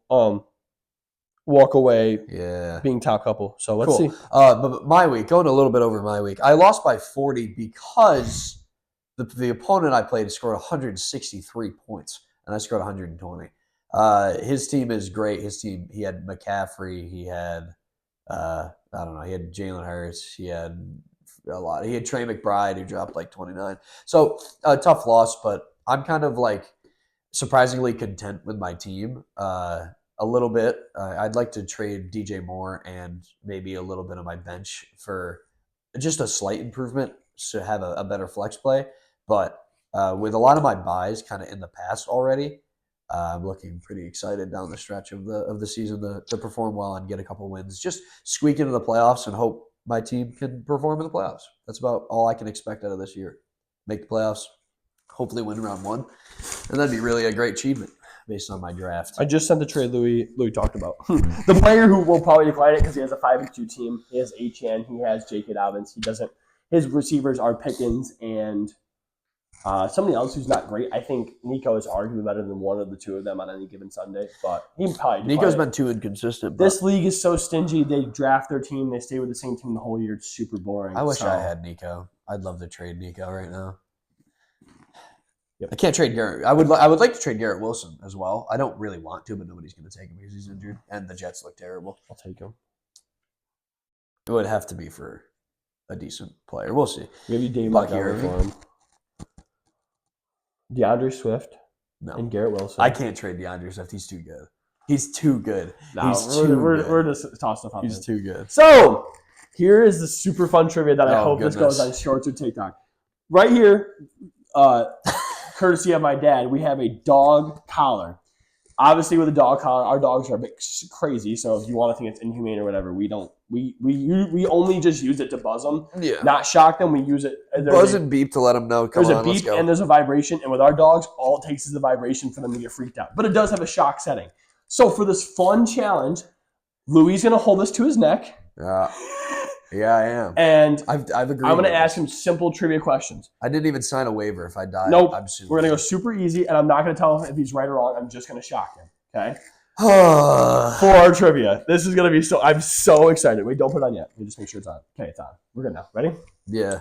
walk away, being top couple. So let's see. But my week, going a little bit over my week, I lost by 40 because the opponent I played scored 163 points, and I scored 120. His team is great. His team, he had McCaffrey. He had he had Jalen Hurts. He had a lot. He had Trey McBride, who dropped like 29. So tough loss, but I'm kind of like surprisingly content with my team. A little bit. I'd like to trade DJ Moore and maybe a little bit of my bench for just a slight improvement to have a better flex play. But with a lot of my buys kind of in the past already, I'm looking pretty excited down the stretch of the season to perform well and get a couple wins. Just squeak into the playoffs and hope my team can perform in the playoffs. That's about all I can expect out of this year. Make the playoffs, hopefully win round 1, and that'd be really a great achievement based on my draft. I just sent the trade Louis talked about. The player who will probably decline it because he has a 5-2 team. He has Achane. He has J.K. Dobbins. He doesn't. His receivers are Pickens and somebody else who's not great. I think Nico is arguably better than one of the two of them on any given Sunday, but he probably Nico's been too inconsistent. This league is so stingy. They draft their team. They stay with the same team the whole year. It's super boring. I wish I had Nico. I'd love to trade Nico right now. I can't trade Garrett. I would like to trade Garrett Wilson as well. I don't really want to, but nobody's going to take him because he's injured, and the Jets look terrible. I'll take him. It would have to be for a decent player. We'll see. Maybe Dave Bucky Montgomery Irving? for him. DeAndre Swift No, and Garrett Wilson. I can't trade DeAndre Swift. He's too good. He's too good. No, He's too good. we're just tossing stuff out He's there. too good. So, here is the super fun trivia that I Oh, hope goodness. this goes on shorts or TikTok. Right here, courtesy of my dad, we have a dog collar. Obviously, with a dog collar, our dogs are a bit crazy. So, if you want to think it's inhumane or whatever, we don't. We only just use it to buzz them, Yeah. not shock them. We use it. Buzz and beep to let them know. Come There's on, a beep let's go. and there's a vibration. And with our dogs, all it takes is the vibration for them to get freaked out. But it does have a shock setting. So for this fun challenge, Louis is going to hold this to his neck. Yeah, I am. And I've agreed. I'm going to with ask this. him simple trivia questions. I didn't even sign a waiver if I die. Nope. I'm suing. We're going to go super easy, and I'm not going to tell him if he's right or wrong. I'm just going to shock him. Okay? go. For our trivia. This is going to be so – I'm so excited. Wait, don't put it on yet. Let me just make sure it's on. Okay, it's on. We're good now. Ready? Yeah.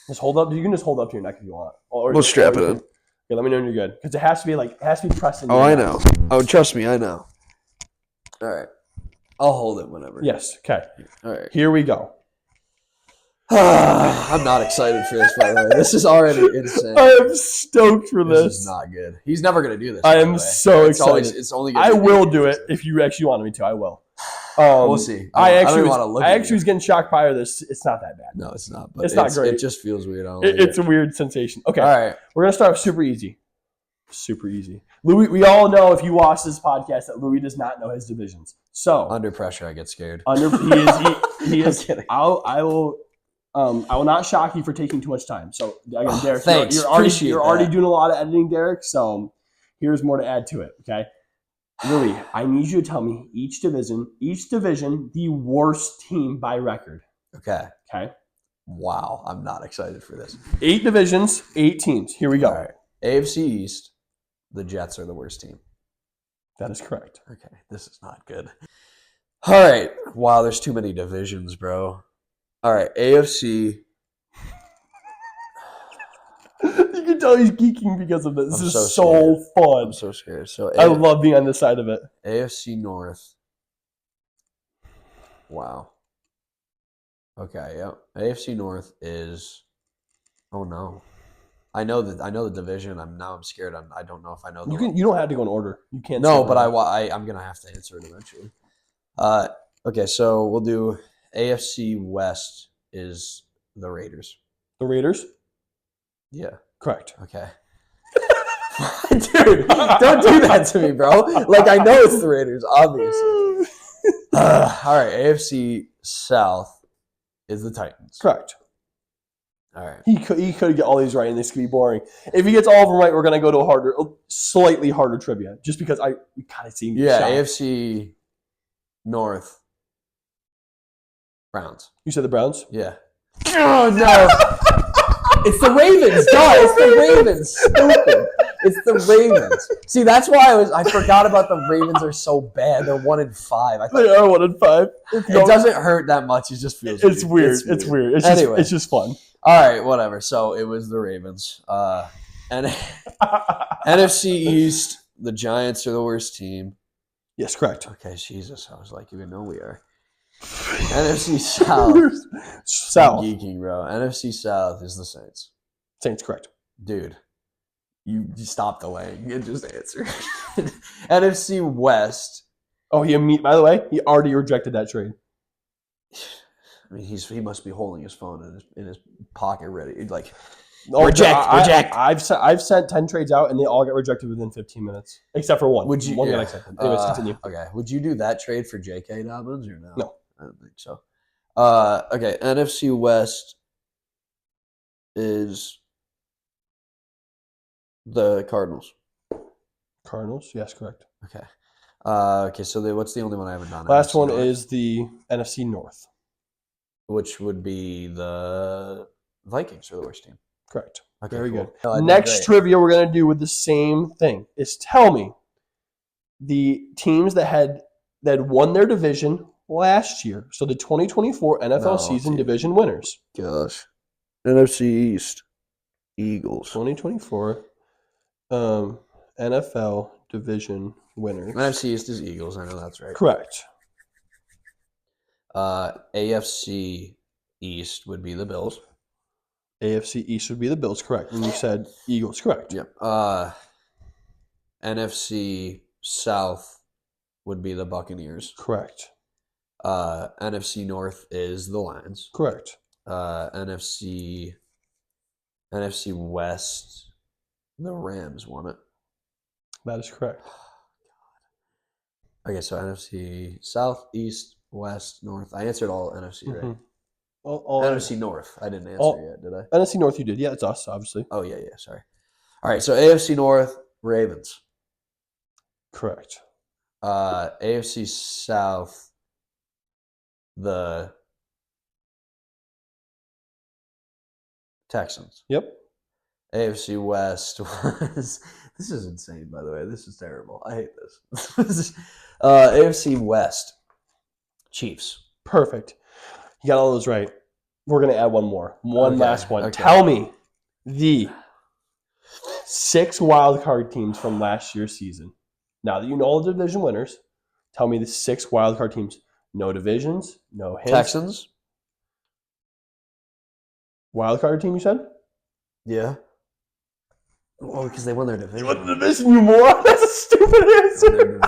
Just hold up. You can just hold up to your neck if you want. Or, We'll strap or you it can- in. Okay, let me know when you're good. Because it has to be pressed in. Oh, your I neck. know. Oh, trust me, I know. All right. I'll hold it whenever. Yes. Okay. All right. Here we go. I'm not excited for this, by the way. This is already insane. I am stoked for This this. is not good. He's never going to do this. I by am the way. so It's always- excited. it's only. I will do it if you actually wanted me to. I will. We'll see. I don't even was, want to look. I at actually was getting shocked by this. It's not that bad. No, it's not. But It's not great. It just feels weird. I don't It's a weird sensation. Okay, All right. we're gonna start super easy. Super easy. Louis, we all know if you watch this podcast that Louis does not know his divisions. So Under pressure, I get scared. he I'm is. kidding. I will not shock you for taking too much time. So again, Derek, thanks. you're already Appreciate that. doing a lot of editing, Derek. So here's more to add to it. Okay, Louis, I need you to tell me each division, the worst team by record. Okay. Okay, Wow. I'm not excited for this. 8 divisions, 8 teams. Here we go. All right. AFC East, the Jets are the worst team. That is correct. Okay. This is not good. All right. Wow. There's too many divisions, bro. All right. AFC. You can tell he's geeking because of this. This I'm is so so scared. fun. I'm so scared. So I love being on this side of it. AFC North. Wow. Okay, yeah. AFC North is. Oh no. I know the division. I'm scared. I don't know if I know the. You don't have to go in order. You can't. No, skip but around. I'm gonna have to answer it eventually. Okay, so we'll do AFC West is the Raiders. The Raiders. Yeah. Correct. Okay. Dude, don't do that to me, bro. Like I know it's the Raiders, obviously. All right, AFC South is the Titans. Correct. All right. He could get all these right, and this could be boring. If he gets all of them right, we're gonna go to a slightly harder trivia, just because we kind of see. Yeah, AFC North. Browns. You said the Browns. Yeah. Oh no! It's the Ravens, duh! It's the Ravens. Stupid. It's the Ravens. See, that's why I forgot about the Ravens are so bad. They're 1-5. I thought, They are 1-5. it doesn't hurt that much. It just feels. It's weird. It's weird. It's Anyway. just it's just fun. All right, whatever. So it was the Ravens. And NFC East, the Giants are the worst team. Yes, correct. Okay, Jesus. I was like, even know we are. NFC South. South. I'm geeking, bro. NFC South is the Saints. Saints, correct. Dude, you stop delaying and just answer. NFC West. Oh, by the way, he already rejected that trade. I mean, he must be holding his phone in his pocket ready. Like, Oh, reject. I've sent 10 trades out, and they all got rejected within 15 minutes, except for one. Would you? One Yeah. got accepted. Anyways, continue. Okay. Would you do that trade for J.K. Dobbins or no? No. I don't think so. Okay. NFC West is the Cardinals. Cardinals, yes, correct. Okay. Okay. So what's the only one I haven't done? Last NFC one North, is the NFC North. which would be the Vikings are the worst team. Correct. Okay, Very cool. good. No, I did Next great. trivia we're going to do with the same thing is tell me the teams that won their division last year. So the 2024 NFL No, season dude. division winners. Gosh. NFC East, Eagles. 2024 NFL division winners. NFC East is Eagles. I know that's right. Correct. AFC East would be the Bills. AFC East would be the Bills. Correct. And you said Eagles. Correct. Yep. NFC South would be the Buccaneers. Correct. NFC North is the Lions. Correct. NFC West, the Rams won it. That is correct. Okay, so NFC South, East, West, North. I answered all NFC, right? Mhm. All NFC North. I didn't answer yet, did I? NFC North you did. Yeah, it's us, obviously. Oh, yeah, sorry. All right, so AFC North, Ravens. Correct. AFC South, the Texans. Yep. AFC West was... This is insane, by the way. This is terrible. I hate this. AFC West, Chiefs. Perfect. You got all those right. We're going to add one more. One Okay, last one. okay. Tell me the 6 wildcard teams from last year's season. Now that you know all the division winners, tell me the 6 wildcard teams. No divisions, no hints. Texans. Wildcard team, you said? Yeah. Oh, because they won their division. You won the division, you moron. That's a stupid answer.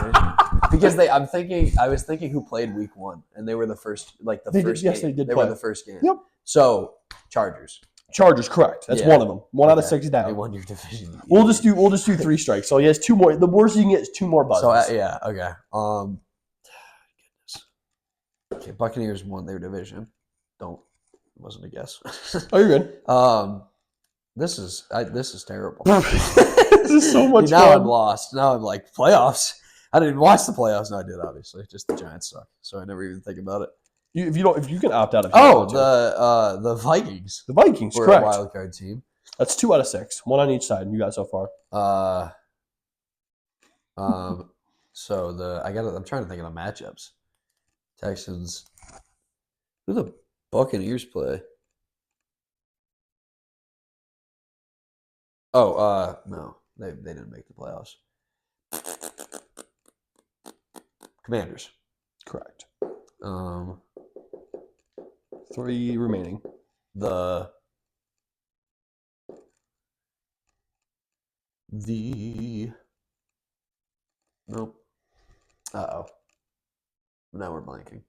Because I was thinking who played week 1, and they were the first, like the first game. Yes, they did They play. were the first game. Yep. So, Chargers. Chargers, correct. That's Yeah. one of them. One out of Okay. 6 They down. won your division. We'll just do 3 strikes. So he has 2 more. The worst you can get is 2 more buzzers. So, yeah, okay. Goodness. Okay, Buccaneers won their division. Wasn't a guess. Oh, you're good. This is terrible. This is so much now fun. I'm lost. Now I'm like, playoffs? I didn't even watch the playoffs. No, I did, obviously. Just the Giants suck. So I never even think about it. If you can opt out of The Vikings the Vikings, were correct. a wild card team. That's 2 out of 6. 1 on each side. You got so far. So I'm trying to think of the matchups. Texans. Who the Buccaneers play? Oh, no. They didn't make the playoffs. Commanders. Correct. 3 remaining. The Nope. Uh-oh. Now we're blanking.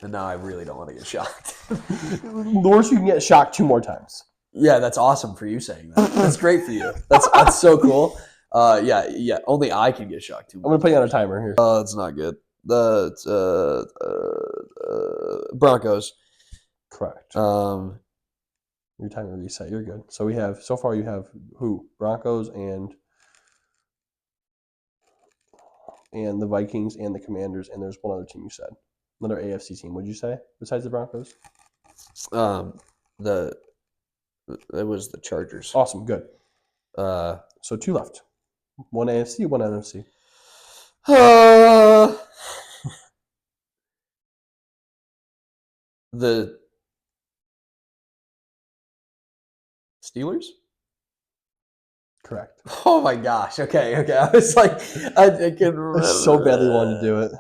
And now I really don't want to get shocked. The worst you can get shocked 2 more times. Yeah, that's awesome for you saying that. That's great for you. That's so cool. Yeah. Only I can get shocked too I'm much. gonna put you on a timer here. It's not good. The Broncos. Correct. Um, Your timer reset. You're good. So you have who? Broncos and the Vikings and the Commanders, and there's one other team you said. Another AFC team. What'd you say besides the Broncos? it was the Chargers. Awesome. Good. Uh, So 2 left. 1 AFC, 1 NFC. The Steelers? Correct. Oh my gosh. Okay. I was like, I can remember. I so badly wanted to do it.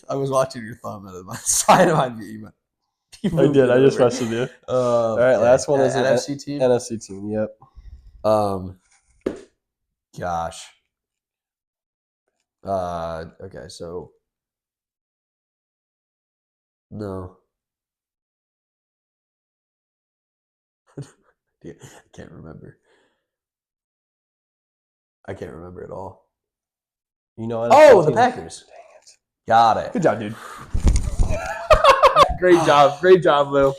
I was watching your thumb at the side of my knee. I did. I just messed with you. All right, last one is an NFC team. NFC team. Yep. Gosh. Okay, so no. I can't remember. I can't remember at all. You know. Oh, the Packers. Dang it. Got it. Good job, dude. Great job, Lou.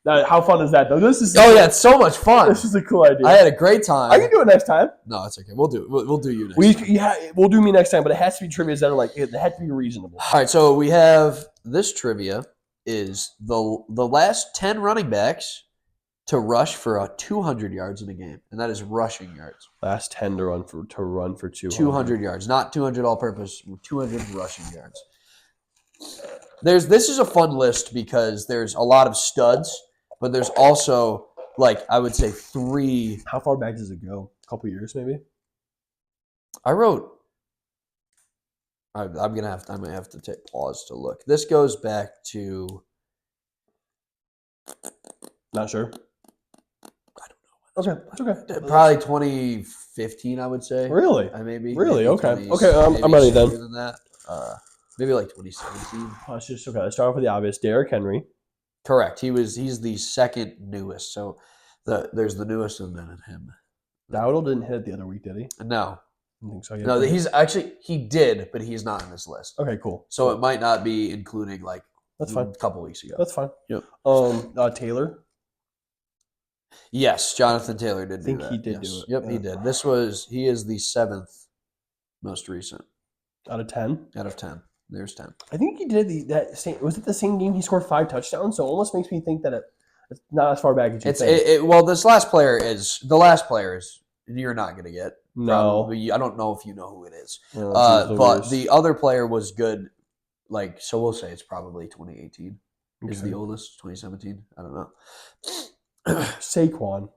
Now, how fun is that, though? Oh yeah, it's so much fun. This is a cool idea. I had a great time. I can do it next time. No, it's okay. We'll do it. We'll do you next time. We'll do me next time, but it has to be trivias that are like it has to be reasonable. All right, so we have this trivia is the last 10 running backs to rush for 200 yards in a game, and that is rushing yards. Last 10 to run for 200. 200 yards, not 200 all-purpose. 200 rushing yards. This is a fun list because there's a lot of studs, but there's also, like, I would say 3. How far back does it go? A couple years, maybe. I wrote. I'm gonna have. I might have to take pause to look. This goes back to. Not sure. I don't know. Okay, it's okay. Probably 2015, I would say. Really? Maybe. Really? Maybe Okay. 20, Okay, I'm maybe ready sooner then. than that. Maybe like 2017. Let's just okay. Let's start off with the obvious. Derrick Henry. Correct. He's the second newest. So there's the newest and then him. Dowdle didn't hit it the other week, did he? No. I don't think so. No, he did, but he's not in this list. Okay, cool. So it might not be including like That's fine. a couple weeks ago. That's fine. Yep. Taylor. Yes, Jonathan Taylor did do that. I think he did Yes. do it. Yep, Yeah. he did. He is the 7th most recent Out of 10. out of 10. There's 10. I think he did that same. Was it the same game he scored 5 touchdowns? So it almost makes me think that it's not as far back as you think. Well, this last player is you're not going to get. No. Probably. I don't know if you know who it is. Oh, But the other player was good. Like, so we'll say it's probably 2018 is the oldest. 2017. I don't know. Saquon.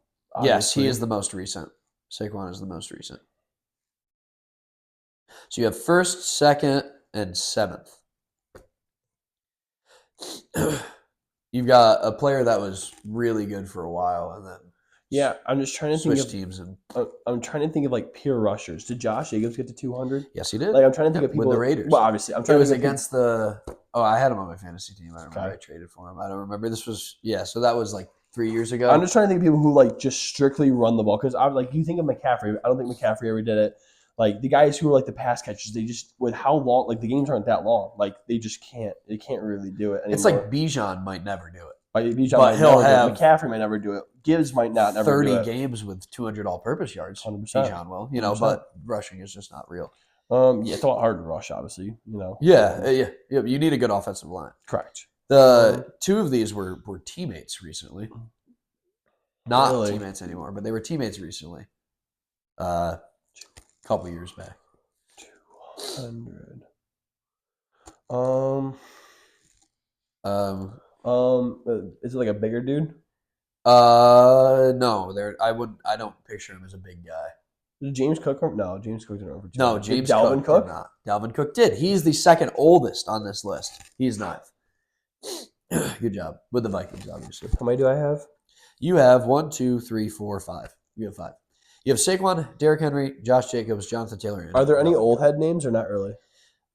Yes, he obviously. is the most recent. Saquon is the most recent. So you have 1st, 2nd, and 7th. You've got a player that was really good for a while, and then Yeah, I'm just trying to think switch of teams. And I'm trying to think of like pure rushers. Did Josh Jacobs get to 200? yes, he did. Like I'm trying to think of people with the Raiders. Well, obviously, I'm It trying was to think of against the. Oh, I had him on my fantasy team. I remember Okay. I traded for him. I don't remember. This was So that was like 3 years ago. I'm just trying to think of people who like just strictly run the ball because I'm like you think of McCaffrey. I don't think McCaffrey ever did it. Like the guys who are like the pass catchers, they just with how long like the games aren't that long. Like they just can't. They can't really do it anymore. It's like Bijan might never do it. Bijan but might he'll never do it. have McCaffrey might never do it. Gibbs might not never 30 do it. games with 200 all-purpose yards. 100%. Bijan will, 100%. but rushing is just not real. Yeah, it's a lot harder to rush, obviously. You know. Yeah. You need a good offensive line. Correct. The two of these were teammates recently. Not Really? teammates anymore, but they were teammates recently. A couple years back. 200. Is it like a bigger dude? No, I don't picture him as a big guy. Did James Cook? No, James Cook didn't over. No, James Dalvin Cook did not. Dalvin Cook did. He's the 2nd oldest on this list. He's 9th. Good job with the Vikings, obviously. How many do I have? You have 1, 2, 3, 4, 5. You have 5. You have Saquon, Derrick Henry, Josh Jacobs, Jonathan Taylor. And Are there any old head names or not really?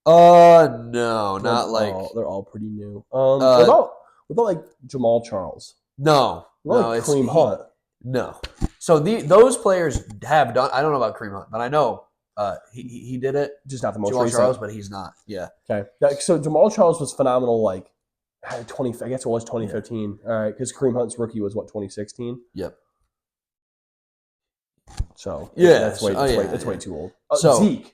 No, not like. They're all pretty new. What about like Jamal Charles? No, What about like Kareem Hunt? No. So those players have done. I don't know about Kareem Hunt, but I know he did it. Just not the most Jamal recent. Charles, but he's not. Yeah. Okay. So Jamal Charles was phenomenal. Like 20. I guess it was 2015. All right, because Kareem Hunt's rookie was what 2016. Yep. So yeah, that's way too old. So Zeke.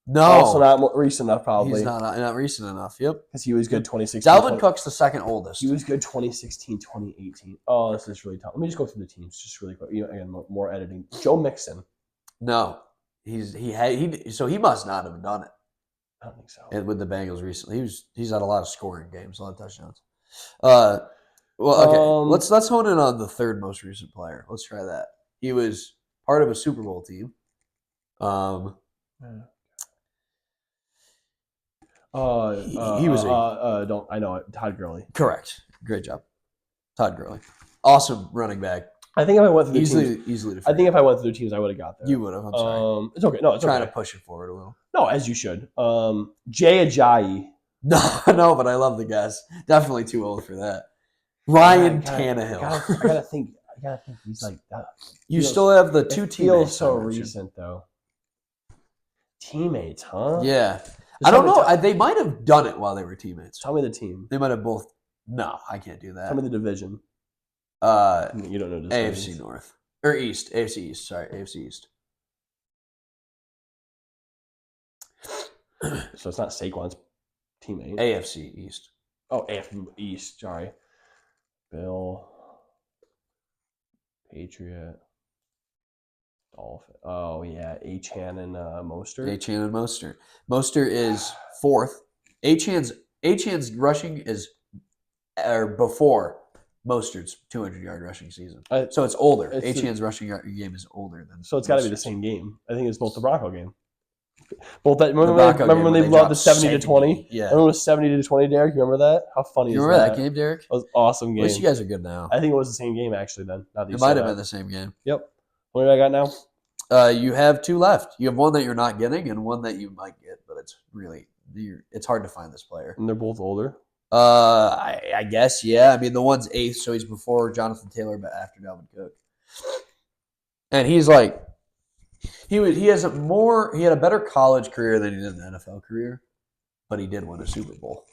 No, also not recent enough probably. He's not recent enough. Yep. Because he was good 2016. Dalvin Cook's the 2nd oldest. He was good 2016, 2018. Oh, this is really tough. Let me just go through the teams just really quick. Again, more editing. Joe Mixon. No, he must not have done it. I don't think so. And with the Bengals recently, he's had a lot of scoring games, a lot of touchdowns. Well, okay. Let's hone in on the 3rd most recent player. Let's try that. He was part of a Super Bowl team. He was I know it. Todd Gurley. Correct. Great job, Todd Gurley. Awesome running back. I think if I went through the teams, easily. I think if I went through the teams, I would have got there. You would have. I'm sorry. It's okay. No, it's trying okay. to push it forward a little. No, as you should. Jay Ajayi. No, but I love the guess. Definitely too old for that. Ryan Tannehill. I gotta think. He's like that. You still have the two teammates. Feels so recent though. Teammates, huh? Yeah. I don't know. They might have done it while they were teammates. Tell me the team. They might have both. No, I can't do that. Tell me the division. You don't know this. AFC North. Or East. AFC East. Sorry, AFC East. So it's not Saquon's teammate. AFC East. Oh, AFC East. Sorry. Bill. Patriot. Dolphin. Oh, yeah. Achane and Mostert. Achane and Mostert. Mostert is 4th. Achane's rushing is before Mostert's 200-yard rushing season. So it's older. Achane's rushing game is older than. So it's got to be the same game. I think it's both the Bronco game. Both that The remember game when they blew out the dropped 70-20? Yeah. Remember it was 70-20, Derek? You remember that? How funny You is remember that? that game, Derek? It was an awesome At game. least you guys are good now. I think it was the same game actually. Then now that you It might said have that. been the same game. Yep. What do I got now? You have 2 left. You have one that you're not getting and one that you might get, but it's hard to find this player. And they're both older. I guess, yeah. I mean, the one's 8th, so he's before Jonathan Taylor, but after Dalvin Cook. And he's like, he had a better college career than he did an NFL career, but he did win a Super Bowl.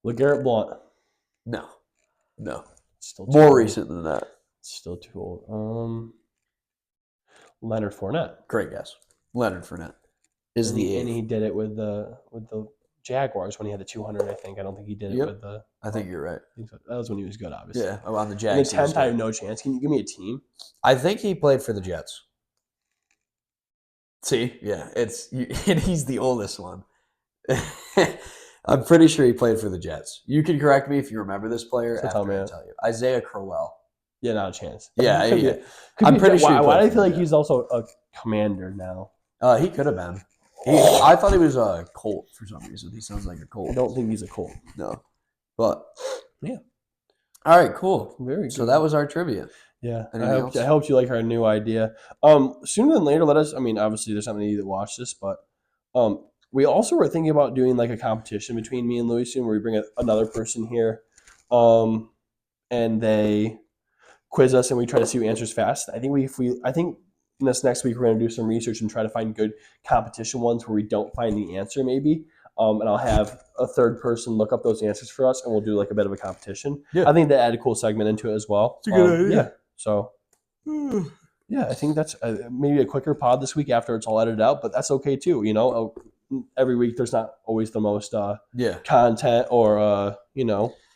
LeGarrette Blount. No. Still More old. recent than that. Still too old. Leonard Fournette. Great guess. Leonard Fournette is and the he, 8th. and he did it with the Jaguars when he had the 200. I think. I don't think he did it with the. I think you're right. I think so. That was when he was good, obviously. Yeah, on the And Jags. the 10th, I have no chance. Can you give me a team? I think he played for the Jets. See, yeah, and he's the oldest one. I'm pretty sure he played for the Jets. You can correct me if you remember this player So after tell me. I tell you. Isaiah Crowell. Yeah, not a chance. Yeah, Could yeah. be- I'm pretty sure. Why do I feel like Jets. he's also a commander now? He could have been. I thought he was a Colt for some reason. He sounds like a Colt. I don't think he's a Colt. No, but yeah. All right, cool. Very good. So that was our trivia. Yeah, Anything I hope you like our new idea. Sooner than later, let us. I mean, obviously, there's not many that watch this, but we also were thinking about doing like a competition between me and Louis soon, where we bring another person here, and they quiz us, and we try to see who answers fast. I think I think this next week we're going to do some research and try to find good competition ones where we don't find the answer, maybe. And I'll have a third person look up those answers for us, and we'll do like a bit of a competition. Yeah. I think that add a cool segment into it as well. It's a good idea. Yeah. So, yeah, I think that's maybe a quicker pod this week after it's all edited out, but that's okay too. You know, every week there's not always the most content or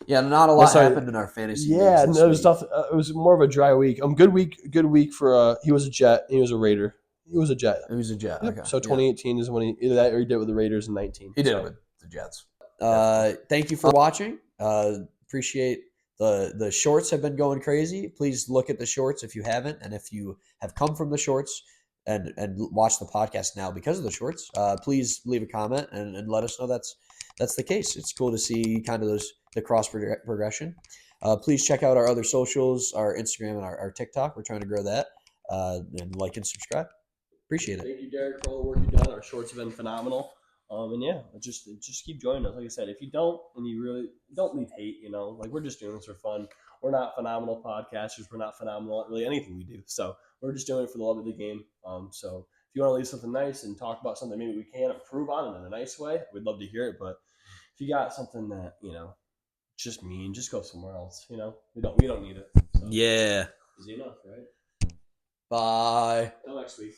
Yeah, not a lot happened in our fantasy. Yeah, no stuff. It was more of a dry week. Good week for. He was a Jet. He was a Raider. He was a Jet. He was a Jet. Yep. Okay. So 2018 is when he either that or he did it with the Raiders in 19. He did it with the Jets. Thank you for watching. Appreciate the shorts have been going crazy. Please look at the shorts if you haven't, and if you have come from the shorts and watch the podcast now because of the shorts, please leave a comment and let us know that's the case. It's cool to see kind of the cross progression. Please check out our other socials, our Instagram and our TikTok. We're trying to grow that. And like and subscribe. Appreciate it. Thank you, Derek, for all the work you've done. Our shorts have been phenomenal. And yeah, just keep joining us. Like I said, if you don't, and you really don't leave hate, like we're just doing this for fun. We're not phenomenal podcasters. We're not phenomenal at really anything we do. So we're just doing it for the love of the game. So if you want to leave something nice and talk about something maybe we can improve on in a nice way, we'd love to hear it. But if you got something that, just mean, just go somewhere else. We don't need it. So. Yeah. Easy enough, right? Bye. Till next week.